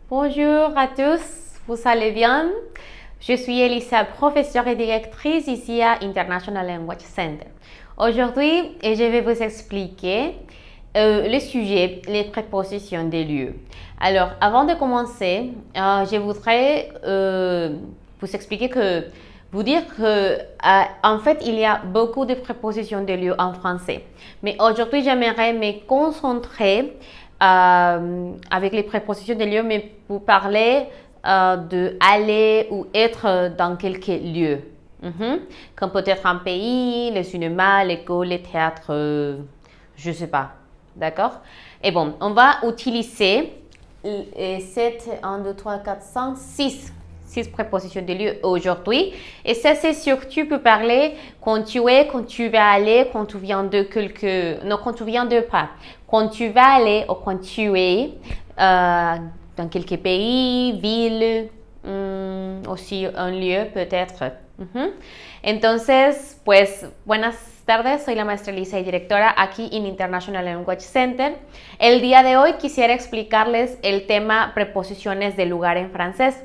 Bonjour à tous, vous allez bien? Je suis Elisa, professeure et directrice ici à International Language Center. Aujourd'hui, je vais vous expliquer le sujet, les prépositions des lieux. Alors, avant de commencer, je voudrais vous expliquer vous dire que en fait, il y a beaucoup de prépositions de lieu en français. Mais aujourd'hui, j'aimerais me concentrer avec les prépositions de lieu, mais vous parler de aller ou être dans quelques lieux. Comme peut-être un pays, le cinéma, l'école, le théâtre, je ne sais pas. D'accord? Et bon, on va utiliser 7, 1, 2, 3, 4, 5, 6 prépositions de lieu aujourd'hui. Et ça, c'est surtout pour parler quand tu es, quand tu vas aller, quand tu viens de non, quand tu viens de pas. Quand tu vas aller ou quand tu es dans quelques pays, villes, aussi un lieu peut-être. Entonces, pues, buenas tardes, soy la maestra Elisa y directora aquí en International Language Center. El día de hoy quisiera explicarles el tema preposiciones de lugar en francés.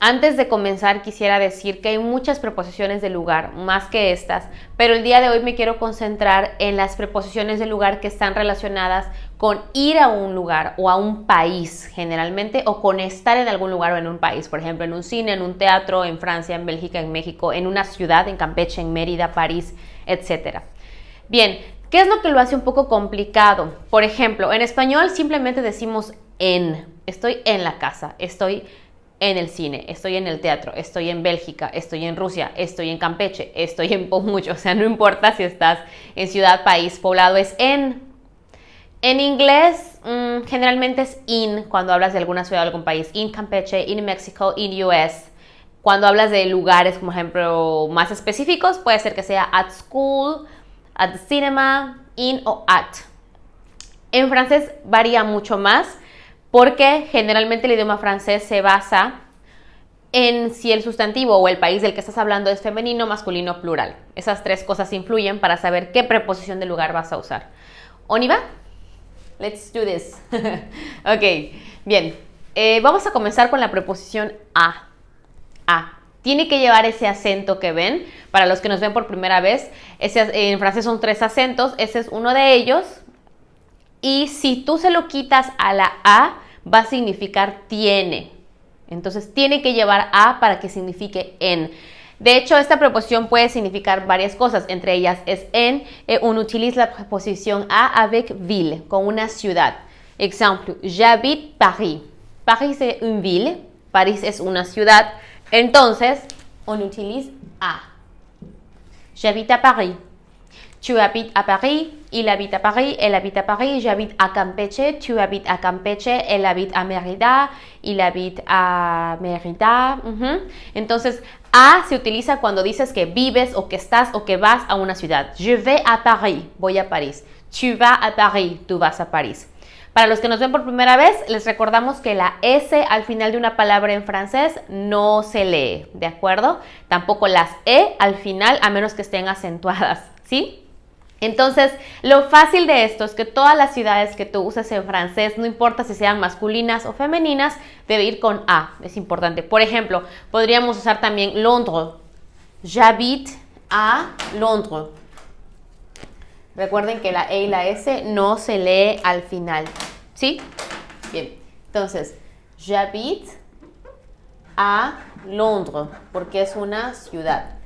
Antes de comenzar quisiera decir que hay muchas preposiciones de lugar, más que estas, pero el día de hoy me quiero concentrar en las preposiciones de lugar que están relacionadas con ir a un lugar o a un país generalmente, o con estar en algún lugar o en un país, por ejemplo en un cine, en un teatro, en Francia, en Bélgica, en México, en una ciudad, en Campeche, en Mérida, París, etc. Bien, ¿qué es lo que lo hace un poco complicado? Por ejemplo, en español simplemente decimos en, estoy en la casa, estoy en el cine, estoy en el teatro, estoy en Bélgica, estoy en Rusia, estoy en Campeche, estoy en mucho, o sea, no importa si estás en ciudad, país, poblado, es en. En inglés, generalmente es in cuando hablas de alguna ciudad o algún país, in Campeche, in Mexico, in US. Cuando hablas de lugares, como ejemplo, más específicos, puede ser que sea at school, at the cinema, in o at. En francés varía mucho más, porque generalmente el idioma francés se basa en si el sustantivo o el país del que estás hablando es femenino, masculino o plural. Esas tres cosas influyen para saber qué preposición de lugar vas a usar. ¿On y va? Let's do this. Ok, bien. Vamos a comenzar con la preposición a. A. Tiene que llevar ese acento que ven. Para los que nos ven por primera vez, en francés son 3 acentos. Ese es uno de ellos. Y si tú se lo quitas a la A, va a significar tiene. Entonces, tiene que llevar a para que signifique en. De hecho, esta preposición puede significar varias cosas. Entre ellas es en. Uno utiliza la preposición a avec ville, con una ciudad. Ejemplo, j'habite Paris. Paris es une ville. París es una ciudad. Entonces, on utilise a. J'habite à Paris. Tu habites à Paris, il habite à Paris, elle habite à Paris, j'habite à Campeche, tu habites à Campeche, elle habite à Mérida, il habite à Mérida. Entonces, a se utiliza cuando dices que vives o que estás o que vas a una ciudad. Je vais à Paris, voy a París. Tu vas à Paris, tú vas a París. Para los que nos ven por primera vez, les recordamos que la S al final de una palabra en francés no se lee, ¿de acuerdo? Tampoco las E al final, a menos que estén acentuadas, ¿sí? Entonces, lo fácil de esto es que todas las ciudades que tú uses en francés, no importa si sean masculinas o femeninas, debe ir con A, es importante. Por ejemplo, podríamos usar también Londres. J'habite à Londres. Recuerden que la E y la S no se lee al final, ¿sí? Bien, entonces, j'habite à Londres, porque es una ciudad.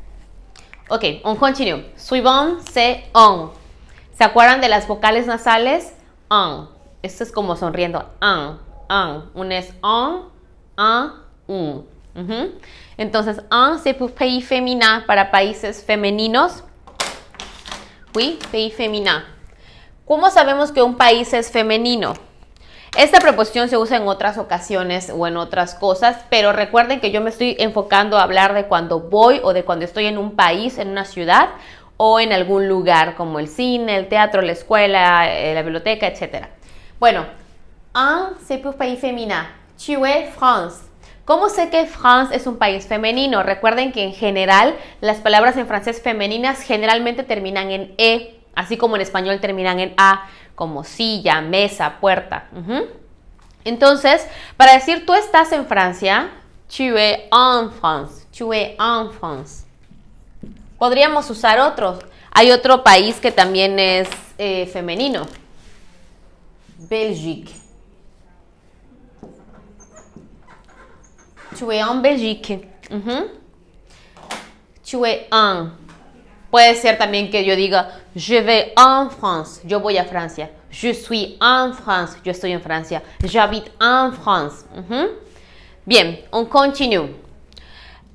Ok, on continue. Suivant, c'est on. ¿Se acuerdan de las vocales nasales? On. Esto es como sonriendo. On. Un es on, un. Entonces, on, c'est pour pays féminin, para países femeninos. Oui, pays féminin. ¿Cómo sabemos que un país es femenino? Esta preposición se usa en otras ocasiones o en otras cosas, pero recuerden que yo me estoy enfocando a hablar de cuando voy o de cuando estoy en un país, en una ciudad o en algún lugar como el cine, el teatro, la escuela, la biblioteca, etc. Bueno, un, c'est pour pays féminin. Tu es France. ¿Cómo sé que France es un país femenino? Recuerden que en general las palabras en francés femeninas generalmente terminan en E, así como en español terminan en A, como silla, mesa, puerta. Entonces, para decir tú estás en Francia, tu es en France, tu es en France. Podríamos usar otros. Hay otro país que también es femenino. Belgique. Tu es en Belgique. Tu es en. Puede ser también que yo diga, je vais en France, yo voy a Francia. Je suis en France, yo estoy en Francia. J'habite en France. Bien, on continue.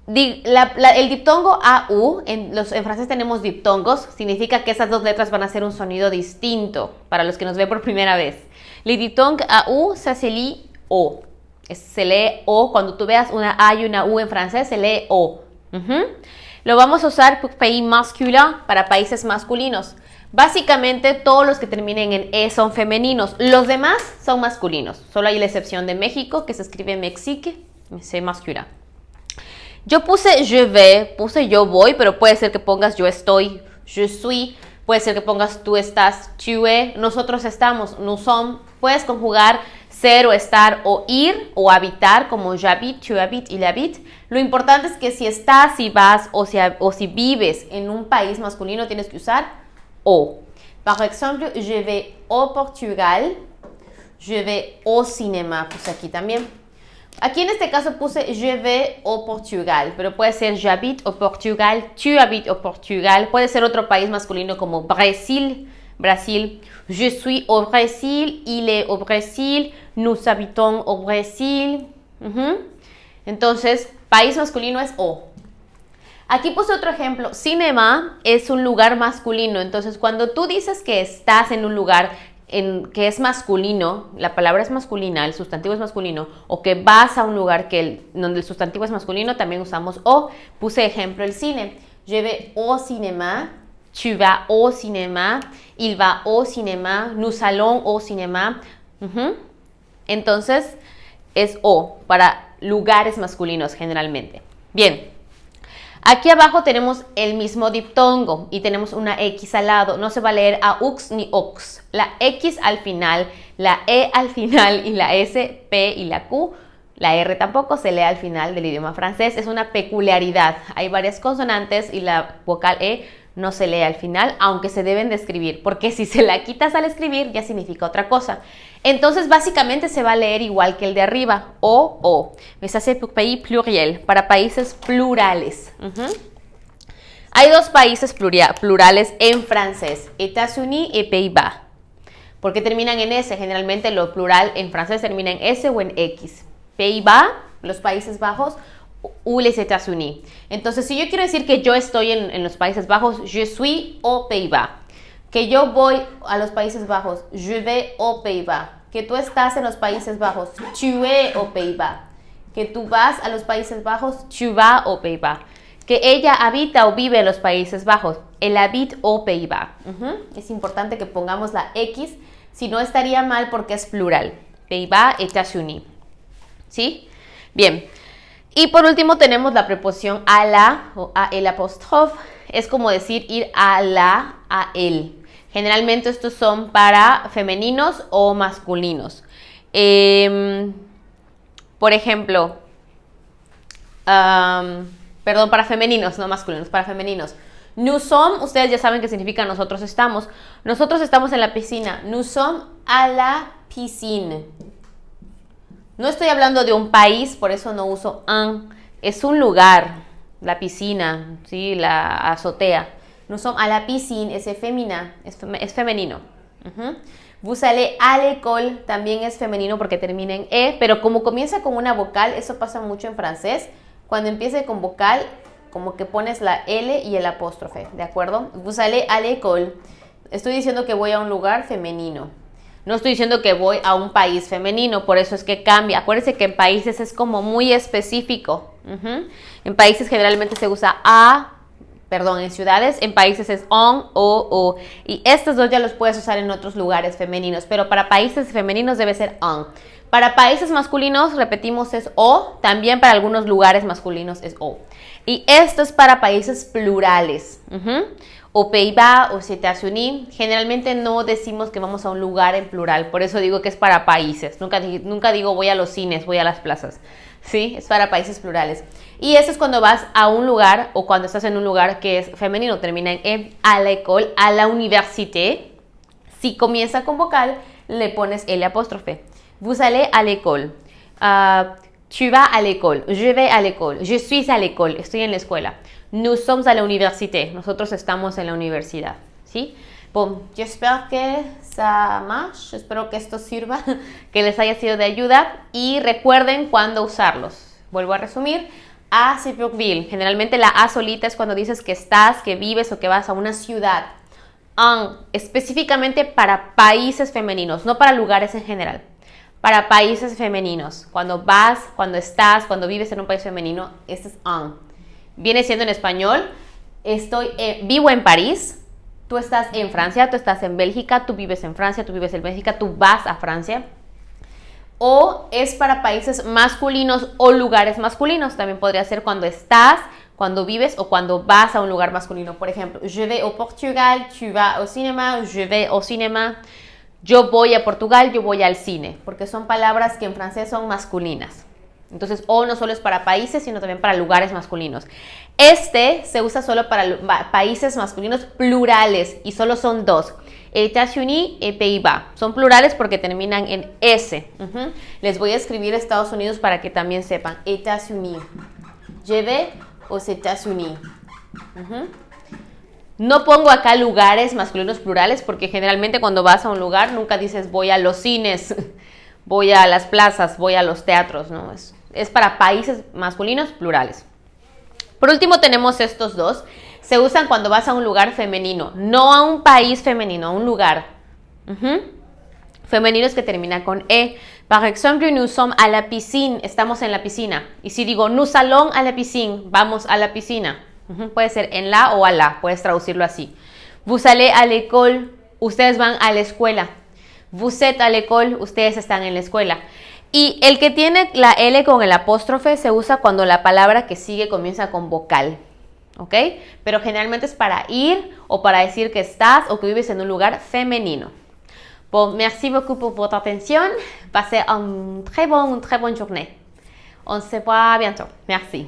El diptongo AU, en francés tenemos diptongos, significa que esas dos letras van a hacer un sonido distinto para los que nos ven por primera vez. Le diptongue AU, ça se lit O. Se lee O, cuando tú veas una A y una U en francés, se lee O. Lo vamos a usar pour pays masculin, para países masculinos. Básicamente todos los que terminen en E son femeninos, los demás son masculinos. Solo hay la excepción de México, que se escribe Mexique, c'est masculin. Yo puse je vais, puse yo voy, pero puede ser que pongas yo estoy, je suis, puede ser que pongas tú estás, tu es, nosotros estamos, nous sommes. Puedes conjugar ser o estar o ir o habitar como j'habite, tu habites, il habite. Lo importante es que si estás, si vas o si vives en un país masculino tienes que usar o. Par exemple, je vais au Portugal, je vais au cinéma, puse aquí también. Aquí en este caso puse je vais au Portugal, pero puede ser j'habite au Portugal, tu habites au Portugal, puede ser otro país masculino como Brasil, je suis au Brésil, il est au Brésil, nous habitons au Brésil. Entonces, país masculino es o. Aquí puse otro ejemplo, cinema es un lugar masculino, entonces cuando tú dices que estás en un lugar que es masculino, la palabra es masculina, el sustantivo es masculino, o que vas a un lugar donde el sustantivo es masculino, también usamos o. Puse ejemplo el cine. Je vais au cinéma, tu vas au cinéma, il va au cinéma, nous allons au cinéma. Entonces es o para lugares masculinos generalmente. Bien. Aquí abajo tenemos el mismo diptongo y tenemos una X al lado. No se va a leer aux ni ox. La X al final, la E al final y la S, P y la Q. La R tampoco se lee al final del idioma francés. Es una peculiaridad. Hay varias consonantes y la vocal E no se lee al final, aunque se deben de escribir, porque si se la quitas al escribir ya significa otra cosa. Entonces básicamente se va a leer igual que el de arriba, o. Mais ça c'est pour pays pluriel, para países plurales. Hay dos países plurales en francés, États-Unis y Pays-Bas. ¿Por qué terminan en S? Generalmente lo plural en francés termina en S o en X. Pays-Bas, los Países Bajos, ou les États-Unis. Entonces, si yo quiero decir que yo estoy en los Países Bajos, je suis aux Pays-Bas. Que yo voy a los Países Bajos, je vais aux Pays-Bas. Que tú estás en los Países Bajos, tu es aux Pays-Bas. Que tú vas a los Países Bajos, tu vas aux Pays-Bas. Que ella habita o vive en los Países Bajos, elle habite aux Pays-Bas. Es importante que pongamos la X, si no estaría mal porque es plural. Pays-Bas, États-Unis. ¿Sí? Bien. Y por último tenemos la preposición a la o a el apóstrofe. Es como decir ir a la, a el. Generalmente estos son para femeninos o masculinos. Por ejemplo, perdón, para femeninos, no masculinos, para femeninos. Nous sommes, ustedes ya saben qué significa nosotros estamos. Nosotros estamos en la piscina. Nous sommes à la piscine. No estoy hablando de un país, por eso no uso un. Es un lugar, la piscina, ¿sí? La azotea. Nous sommes à la piscine, es femina, es femenino. Vous allez à l'école también es femenino porque termina en E, pero como comienza con una vocal, eso pasa mucho en francés. Cuando empiece con vocal, como que pones la L y el apóstrofe, ¿de acuerdo? Vous allez à l'école. Estoy diciendo que voy a un lugar femenino. No estoy diciendo que voy a un país femenino, por eso es que cambia. Acuérdense que en países es como muy específico. En países generalmente se usa en ciudades, en países es on, o. Y estos dos ya los puedes usar en otros lugares femeninos, pero para países femeninos debe ser on. Para países masculinos, repetimos, es o. También para algunos lugares masculinos es o. Y esto es para países plurales. O Pays-Bas o États-Unis. Generalmente no decimos que vamos a un lugar en plural. Por eso digo que es para países. Nunca digo voy a los cines, voy a las plazas. ¿Sí? Es para países plurales. Y eso es cuando vas a un lugar o cuando estás en un lugar que es femenino. Termina en à l'école, à la université. Si comienza con vocal, le pones L apóstrofe. Vous allez à l'école. Tu vas à l'école. Je vais à l'école. Je suis à l'école. Estoy en la escuela. Nous sommes à la université. Nosotros estamos en la universidad. ¿Sí? Bon, j'espère que ça marche. Espero que esto sirva, que les haya sido de ayuda. Y recuerden cuándo usarlos. Vuelvo a resumir. À, c'est pour ville. Generalmente la A solita es cuando dices que estás, que vives o que vas a una ciudad. En, específicamente para países femeninos, no para lugares en general. Para países femeninos. Cuando vas, cuando estás, cuando vives en un país femenino, este es en. Viene siendo en español, vivo en París, tú estás en Francia, tú estás en Bélgica, tú vives en Francia, tú vives en Bélgica, tú vas a Francia. O es para países masculinos o lugares masculinos. También podría ser cuando estás, cuando vives o cuando vas a un lugar masculino. Por ejemplo, je vais au Portugal, tu vas au cinéma, je vais au cinéma. Yo voy a Portugal, yo voy al cine, porque son palabras que en francés son masculinas. Entonces, o no solo es para países, sino también para lugares masculinos. Este se usa solo para países masculinos plurales y solo son dos. États-Unis y Pays-Bas. Son plurales porque terminan en S. Les voy a escribir Estados Unidos para que también sepan. États-Unis. Je vais aux États-Unis. No pongo acá lugares masculinos plurales porque generalmente cuando vas a un lugar nunca dices voy a los cines, voy a las plazas, voy a los teatros, ¿no? Es para países masculinos plurales. Por último tenemos estos dos. Se usan cuando vas a un lugar femenino, no a un país femenino, a un lugar. Femeninos que termina con E. Par exemple, nous sommes à la piscine, estamos en la piscina. Y si digo nous allons à la piscine, vamos a la piscina. Puede ser en la o a la, puedes traducirlo así. Vous allez à l'école, ustedes van a la escuela. Vous êtes à l'école, ustedes están en la escuela. Y el que tiene la L con el apóstrofe se usa cuando la palabra que sigue comienza con vocal. ¿Ok? Pero generalmente es para ir o para decir que estás o que vives en un lugar femenino. Bon, merci beaucoup pour votre attention. Passez une très bonne journée. On se voit bientôt. Merci.